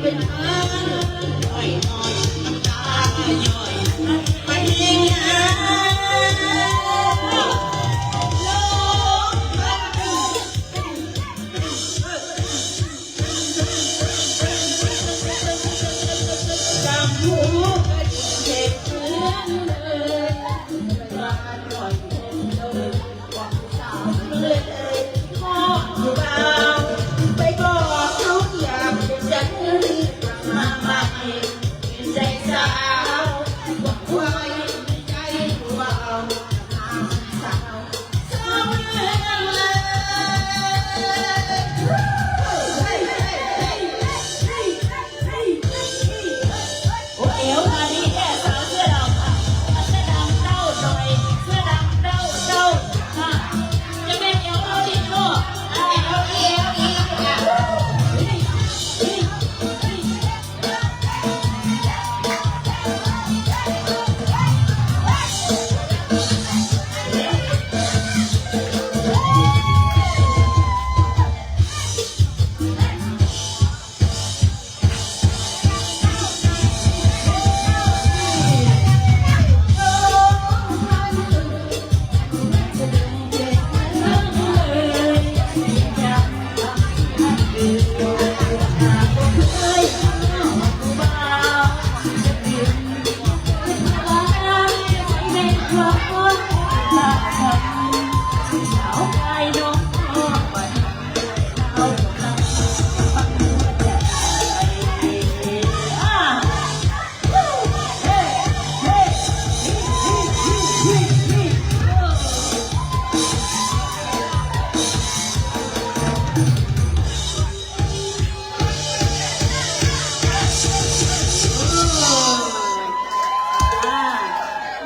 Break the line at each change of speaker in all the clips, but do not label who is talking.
เป็นเพื่อนน้อยน้อยน้ำตาย่อยไปงานโลกมันจำหัวกันเจ็บเพื่อนเลยมาหน่อยเลยบอกสาวเลยพ่ออยู่บ้านไปบอกเขาอยากเป็นฉันมาใหม่ใจสาวบอกไว้ใจว่าเอาสาวสาวเลยโอ้เอ๋วมาดีแค่สาวเสื้อดำค่ะเสื้อดำเต้าหน่อยเสื้อดำเต้าค่ะจะเป็นเอ๋วเราดิโน่เอ๋ว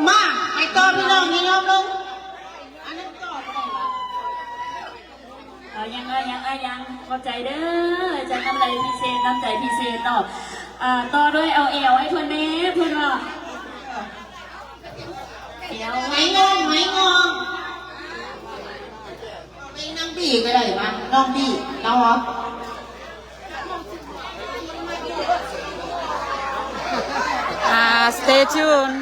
มาไปต่อพี่น้องนี่รอบนึงอันนั้นต่อไป
ยังเข้าใจเด้อใจน้ำใจพิเศษน้ำใจพิเศษต่อด้วยเอาเอวให้เพื่อนแม่เพื่อนว่าเอว
ไม่งงไปนั่งบี้ก็ได้ปะน้องบี้เราเหรอ
stay tuned